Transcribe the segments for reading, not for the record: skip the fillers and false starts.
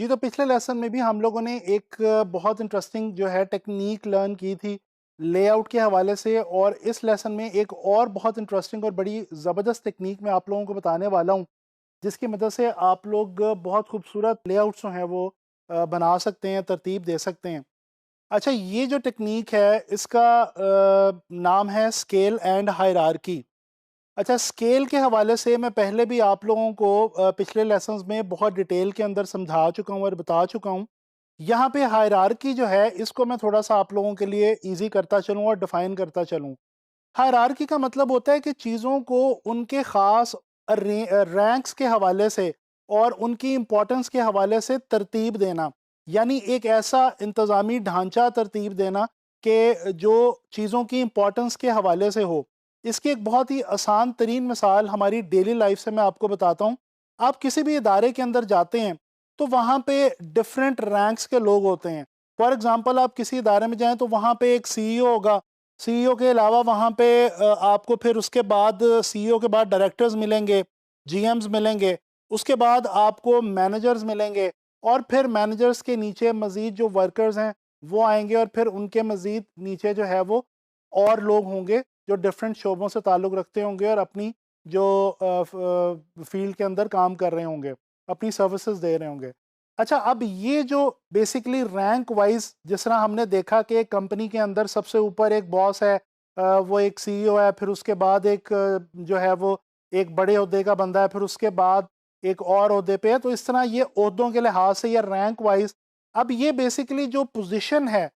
तो पिछले लेसन में भी हम लोगों ने एक बहुत इंटरेस्टिंग जो है टेक्निक लर्न की थी लेआउट के हवाले से, और इस लेसन में एक और बहुत इंटरेस्टिंग और बड़ी ज़बरदस्त टेक्निक मैं आप लोगों को बताने वाला हूँ, जिसकी मदद से आप लोग बहुत खूबसूरत लेआउट्स जो हैं वो बना सकते हैं, तरतीब दे सकते हैं। अच्छा, ये जो टेक्निक है इसका नाम है स्केल एंड हायरार्की। अच्छा, स्केल के हवाले से मैं पहले भी आप लोगों को पिछले लेसन्स में बहुत डिटेल के अंदर समझा चुका हूँ और बता चुका हूँ। यहाँ पे हायरार्की जो है इसको मैं थोड़ा सा आप लोगों के लिए ईजी करता चलूँ और डिफाइन करता चलूँ। हायरार्की का मतलब होता है कि चीज़ों को उनके ख़ास रैंक्स के हवाले से और उनकी इम्पोर्टेंस के हवाले से तरतीब देना, यानी एक ऐसा इंतज़ामी ढांचा तरतीब देना कि जो चीज़ों की इम्पोर्टेंस के हवाले से हो। इसकी एक बहुत ही आसान तरीन मिसाल हमारी डेली लाइफ से मैं आपको बताता हूँ। आप किसी भी इदारे के अंदर जाते हैं तो वहाँ पे डिफरेंट रैंक्स के लोग होते हैं। फॉर एग्ज़ाम्पल, आप किसी इदारे में जाएँ तो वहाँ पे एक सीईओ होगा। सीईओ के अलावा वहाँ पे आपको फिर उसके बाद सीईओ के बाद डायरेक्टर्स मिलेंगे, जीएम्स मिलेंगे, उसके बाद आपको मैनेजर्स मिलेंगे, और फिर मैनेजर्स के नीचे मज़ीद जो वर्कर्स हैं वो आएँगे, और फिर उनके मज़ीद नीचे जो है वो और लोग होंगे जो डिफरेंट शोबों से ताल्लुक़ रखते होंगे और अपनी जो फील्ड के अंदर काम कर रहे होंगे, अपनी सर्विसेज दे रहे होंगे। अच्छा, अब ये जो बेसिकली रैंक वाइज जिस तरह हमने देखा कि एक कंपनी के अंदर सबसे ऊपर एक बॉस है, वो एक सीईओ है, फिर उसके बाद एक जो है वो एक बड़े ओहदे का बंदा है, फिर उसके बाद एक और ओहदे पे है। तो इस तरह ये ओहदों के लिहाज से या रैंक वाइज, अब ये बेसिकली जो पोजीशन है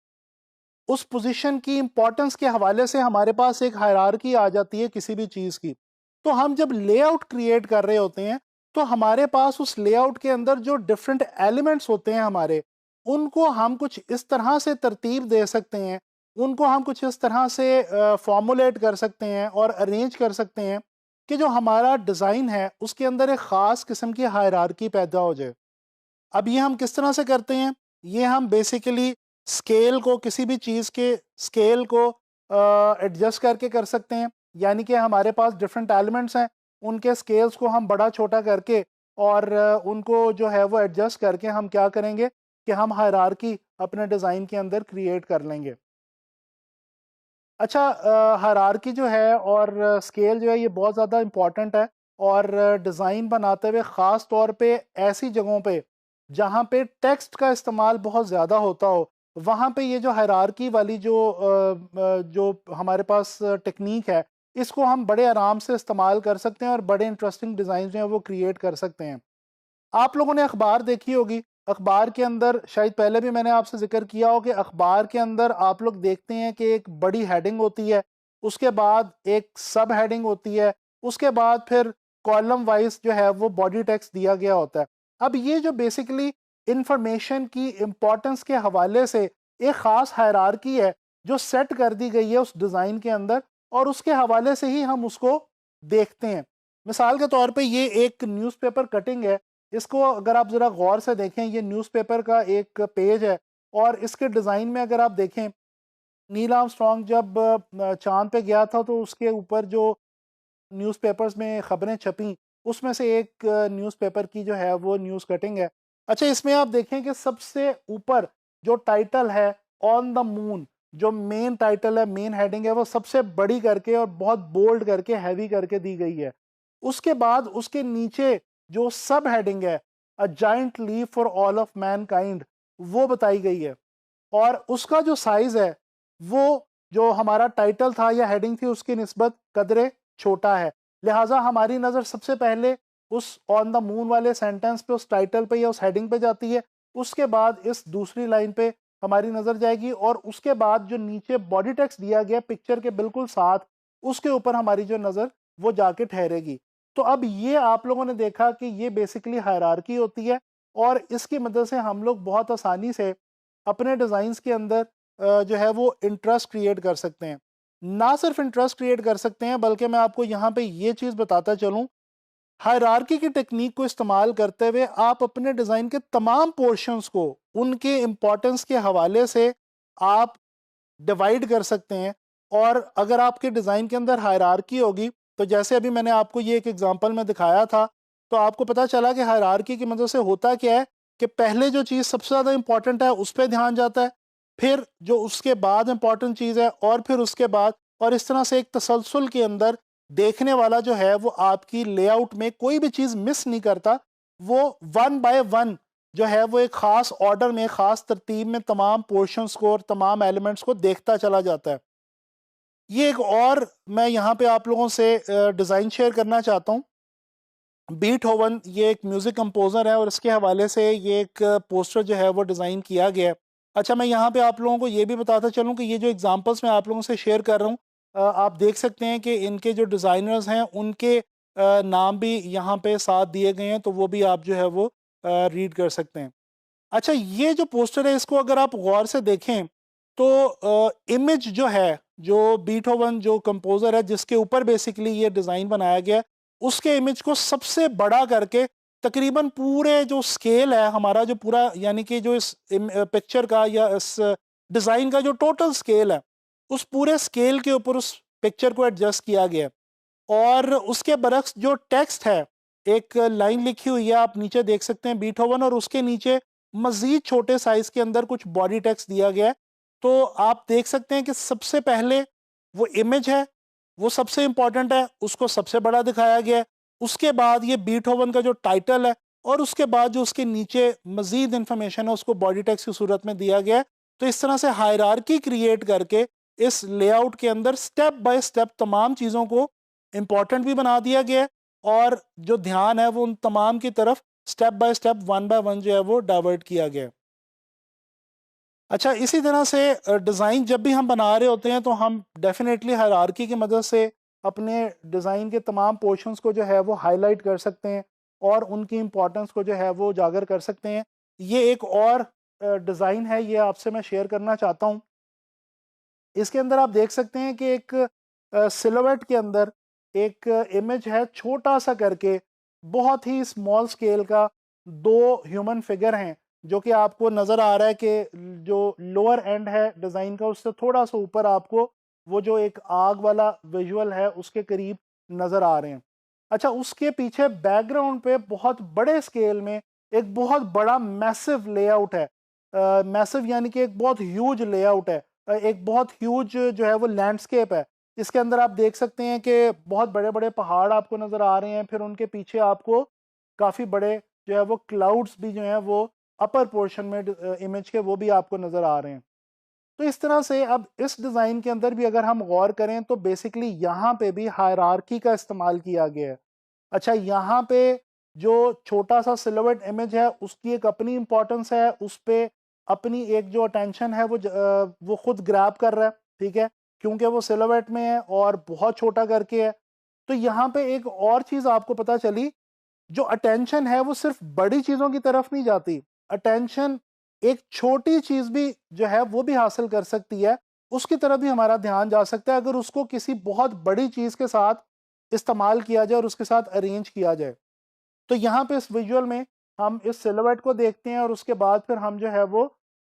उस पोजीशन की इंपॉर्टेंस के हवाले से हमारे पास एक हायरार्की आ जाती है किसी भी चीज़ की। तो हम जब लेआउट क्रिएट कर रहे होते हैं तो हमारे पास उस लेआउट के अंदर जो डिफरेंट एलिमेंट्स होते हैं हमारे, उनको हम कुछ इस तरह से तरतीब दे सकते हैं, उनको हम कुछ इस तरह से फॉर्मुलेट कर सकते हैं और अरेंज कर सकते हैं कि जो हमारा डिज़ाइन है उसके अंदर एक ख़ास किस्म की हायरार्की पैदा हो जाए। अब ये हम किस तरह से करते हैं? ये हम बेसिकली स्केल को, किसी भी चीज़ के स्केल को एडजस्ट करके कर सकते हैं। यानी कि हमारे पास डिफरेंट एलिमेंट्स हैं, उनके स्केल्स को हम बड़ा छोटा करके और उनको जो है वो एडजस्ट करके हम क्या करेंगे कि हम हायरार्की अपने डिज़ाइन के अंदर क्रिएट कर लेंगे। अच्छा, हायरार्की जो है और स्केल जो है ये बहुत ज़्यादा इम्पॉर्टेंट है, और डिज़ाइन बनाते हुए ख़ास तौर पे ऐसी जगहों पे जहाँ पे टेक्स्ट का इस्तेमाल बहुत ज़्यादा होता हो, वहाँ पे ये जो हायरार्की वाली जो हमारे पास टेक्निक है, इसको हम बड़े आराम से इस्तेमाल कर सकते हैं और बड़े इंटरेस्टिंग डिज़ाइन जो हैं वो क्रिएट कर सकते हैं। आप लोगों ने अखबार देखी होगी। अखबार के अंदर शायद पहले भी मैंने आपसे ज़िक्र किया हो कि अखबार के अंदर आप लोग देखते हैं कि एक बड़ी हेडिंग होती है, उसके बाद एक सब हेडिंग होती है, उसके बाद फिर कॉलम वाइज़ जो है वो बॉडी टेक्स्ट दिया गया होता है। अब ये जो बेसिकली इन्फॉर्मेशन की इम्पोर्टेंस के हवाले से एक ख़ास हायरार्की है जो सेट कर दी गई है उस डिज़ाइन के अंदर, और उसके हवाले से ही हम उसको देखते हैं। मिसाल के तौर पे ये एक न्यूज़पेपर कटिंग है। इसको अगर आप ज़रा गौर से देखें, ये न्यूज़पेपर का एक पेज है, और इसके डिज़ाइन में अगर आप देखें, नील आर्मस्ट्रॉन्ग जब चाँद पे गया था तो उसके ऊपर जो न्यूज़पेपर्स में खबरें छपीं, उसमें से एक न्यूज़पेपर की जो है वो न्यूज़ कटिंग है। अच्छा, इसमें आप देखें कि सबसे ऊपर जो टाइटल है, ऑन द मून, जो मेन टाइटल है, मेन हेडिंग है, वो सबसे बड़ी करके और बहुत बोल्ड करके, हैवी करके दी गई है। उसके बाद उसके नीचे जो सब हेडिंग है, a giant leap for all of mankind, वो बताई गई है। और उसका जो साइज़ है, वो जो हमारा टाइटल था या हेडिंग थी उसकी निस्बत कदरे छोटा है। लिहाज़ा हमारी नज़र सबसे पहले उस ऑन द मून वाले सेंटेंस पे, उस टाइटल पे या उस हेडिंग पे जाती है। उसके बाद इस दूसरी लाइन पे हमारी नज़र जाएगी, और उसके बाद जो नीचे बॉडी टेक्स्ट दिया गया पिक्चर के बिल्कुल साथ, उसके ऊपर हमारी जो नज़र वो जाके ठहरेगी। तो अब ये आप लोगों ने देखा कि ये बेसिकली हायरार्की होती है, और इसकी मदद से हम लोग बहुत आसानी से अपने डिज़ाइंस के अंदर जो है वो इंटरेस्ट क्रिएट कर सकते हैं। ना सिर्फ इंटरेस्ट क्रिएट कर सकते हैं, बल्कि मैं आपको यहाँ पे ये चीज़ बताता चलूँ, हायरार्की की टेक्नीक को इस्तेमाल करते हुए आप अपने डिज़ाइन के तमाम पोर्शंस को उनके इम्पोर्टेंस के हवाले से आप डिवाइड कर सकते हैं। और अगर आपके डिज़ाइन के अंदर हायरार्की होगी, तो जैसे अभी मैंने आपको ये एक एग्जांपल में दिखाया था, तो आपको पता चला कि हायरार्की की मदद से होता क्या है कि पहले जो चीज़ सबसे ज़्यादा इंपॉर्टेंट है उस पर ध्यान जाता है, फिर जो उसके बाद इंपॉर्टेंट चीज़ है, और फिर उसके बाद, और इस तरह से एक तसलसल के अंदर देखने वाला जो है वो आपकी लेआउट में कोई भी चीज़ मिस नहीं करता, वो वन बाय वन जो है वो एक ख़ास ऑर्डर में, ख़ास तरतीब में तमाम पोर्शंस को और तमाम एलिमेंट्स को देखता चला जाता है। ये एक और मैं यहाँ पे आप लोगों से डिज़ाइन शेयर करना चाहता हूँ। बीटहोवन ये एक म्यूज़िक कंपोज़र है और इसके हवाले से ये एक पोस्टर जो है वो डिज़ाइन किया गया है। अच्छा, मैं यहाँ पे आप लोगों को ये भी बताता चलूँ कि ये जो एग्ज़ाम्पल्स मैं आप लोगों से शेयर कर रहा हूँ, आप देख सकते हैं कि इनके जो डिज़ाइनर्स हैं उनके नाम भी यहाँ पे साथ दिए गए हैं, तो वो भी आप जो है वो रीड कर सकते हैं। अच्छा, ये जो पोस्टर है इसको अगर आप गौर से देखें तो इमेज जो है, जो बीटहोवन जो कंपोज़र है जिसके ऊपर बेसिकली ये डिज़ाइन बनाया गया है, उसके इमेज को सबसे बड़ा करके तकरीबन पूरे जो स्केल है हमारा, जो पूरा यानी कि जो इस पिक्चर का या इस डिज़ाइन का जो टोटल स्केल है, उस पूरे स्केल के ऊपर उस पिक्चर को एडजस्ट किया गया है। और उसके बरक्स जो टेक्स्ट है, एक लाइन लिखी हुई है, आप नीचे देख सकते हैं बीटहोवन, और उसके नीचे मज़ीद छोटे साइज़ के अंदर कुछ बॉडी टेक्स्ट दिया गया है। तो आप देख सकते हैं कि सबसे पहले वो इमेज है, वो सबसे इम्पोर्टेंट है, उसको सबसे बड़ा दिखाया गया है। उसके बाद ये बीटहोवन का जो टाइटल है, और उसके बाद जो उसके नीचे मज़ीद इन्फॉर्मेशन है उसको बॉडी टेक्स्ट की सूरत में दिया गया है। तो इस तरह से हायरार्की क्रिएट करके इस लेआउट के अंदर स्टेप बाय स्टेप तमाम चीज़ों को इम्पॉर्टेंट भी बना दिया गया है, और जो ध्यान है वो उन तमाम की तरफ step by step, one by one जो है वो डाइवर्ट किया गया है। अच्छा, इसी तरह से डिज़ाइन जब भी हम बना रहे होते हैं तो हम डेफ़िनेटली हायरार्की की मदद से अपने डिज़ाइन के तमाम पोर्शंस को जो है वो हाईलाइट कर सकते हैं, और उनकी इम्पोर्टेंस को जो है वो उजागर कर सकते हैं। ये एक और डिज़ाइन है, ये आपसे मैं शेयर करना चाहता हूँ। इसके अंदर आप देख सकते हैं कि एक सिलुएट के अंदर एक इमेज है छोटा सा करके, बहुत ही स्मॉल स्केल का, दो ह्यूमन फिगर हैं, जो कि आपको नज़र आ रहा है कि जो लोअर एंड है डिज़ाइन का उससे थोड़ा सा ऊपर आपको वो जो एक आग वाला विजुअल है उसके करीब नज़र आ रहे हैं। अच्छा, उसके पीछे बैकग्राउंड पे बहुत बड़े स्केल में एक बहुत बड़ा मैसिव लेआउट है। मैसिव यानी कि एक बहुत ह्यूज लेआउट है, एक बहुत ह्यूज जो है वो लैंडस्केप है। इसके अंदर आप देख सकते हैं कि बहुत बड़े-बड़े पहाड़ आपको नज़र आ रहे हैं, फिर उनके पीछे आपको काफ़ी बड़े जो है वो क्लाउड्स भी जो हैं वो अपर पोर्शन में इमेज के वो भी आपको नज़र आ रहे हैं। तो इस तरह से अब इस डिज़ाइन के अंदर भी अगर हम गौर करें तो बेसिकली यहाँ पे भी हायरार्की का इस्तेमाल किया गया है। अच्छा, यहाँ पे जो छोटा सा सिलुएट इमेज है उसकी एक अपनी इम्पोर्टेंस है, उस पे अपनी एक जो अटेंशन है वो खुद ग्रैब कर रहा है, ठीक है? क्योंकि वो सिलुएट में है और बहुत छोटा करके है। तो यहाँ पे एक और चीज़ आपको पता चली, जो अटेंशन है वो सिर्फ बड़ी चीज़ों की तरफ नहीं जाती। अटेंशन एक छोटी चीज़ भी जो है वो भी हासिल कर सकती है, उसकी तरफ भी हमारा ध्यान जा सकता है अगर उसको किसी बहुत बड़ी चीज़ के साथ इस्तेमाल किया जाए और उसके साथ अरेंज किया जाए। तो यहाँ पे इस विजुअल में हम इस सिलुएट को देखते हैं, और उसके बाद फिर हम जो है वो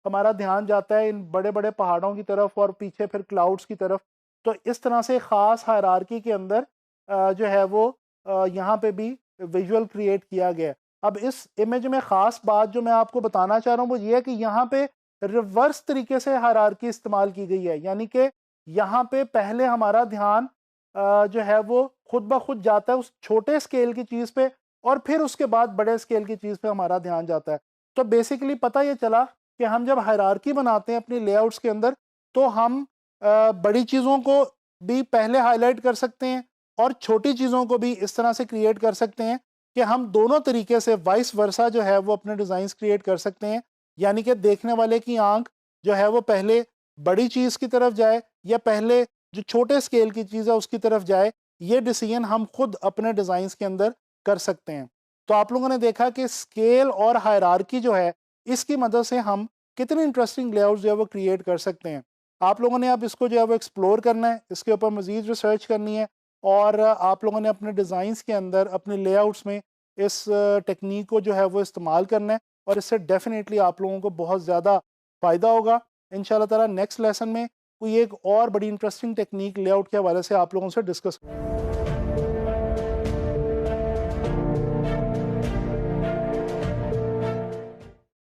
हमारा ध्यान जाता है इन बड़े-बड़े पहाड़ों की तरफ और पीछे फिर क्लाउड्स की तरफ। तो इस तरह से ख़ास हायरार्की के अंदर जो है वो यहाँ पे भी विजुअल क्रिएट किया गया है। अब इस इमेज में ख़ास बात जो मैं आपको बताना चाह रहा हूँ वो ये है कि यहाँ पे रिवर्स तरीके से हायरार्की इस्तेमाल की गई है। यानी कि यहाँ पे पहले हमारा ध्यान जो है वो खुद ब खुद जाता है उस छोटे स्केल की चीज़ पे, और फिर उसके बाद बड़े स्केल की चीज़ पे हमारा ध्यान जाता है। तो बेसिकली पता ये चला कि हम जब हायरार्की बनाते हैं अपनी लेआउट्स के अंदर, तो हम बड़ी चीज़ों को भी पहले हाईलाइट कर सकते हैं, और छोटी चीज़ों को भी इस तरह से क्रिएट कर सकते हैं कि हम दोनों तरीके से वाइस वर्सा जो है वो अपने डिज़ाइंस क्रिएट कर सकते हैं। यानी कि देखने वाले की आँख जो है वो पहले बड़ी चीज़ की तरफ जाए या पहले जो छोटे स्केल की चीज़ है उसकी तरफ जाए, ये डिसीजन हम खुद अपने डिज़ाइंस के अंदर कर सकते हैं। तो आप लोगों ने देखा कि स्केल और हायरार्की जो है, इसकी मदद से हम कितनी इंटरेस्टिंग लेआउट्स जो है वो क्रिएट कर सकते हैं। आप लोगों ने अब इसको जो है वो एक्सप्लोर करना है, इसके ऊपर मज़ीद रिसर्च करनी है, और आप लोगों ने अपने डिज़ाइंस के अंदर, अपने लेआउट्स में इस टेक्नीक को जो है वो इस्तेमाल करना है, और इससे डेफ़िनेटली आप लोगों को बहुत ज़्यादा फ़ायदा होगा। इंशाल्लाह ताला नेक्स्ट लेसन में कोई एक और बड़ी इंटरेस्टिंग टेक्नीक लेआउट के हवाले से आप लोगों से डिस्कस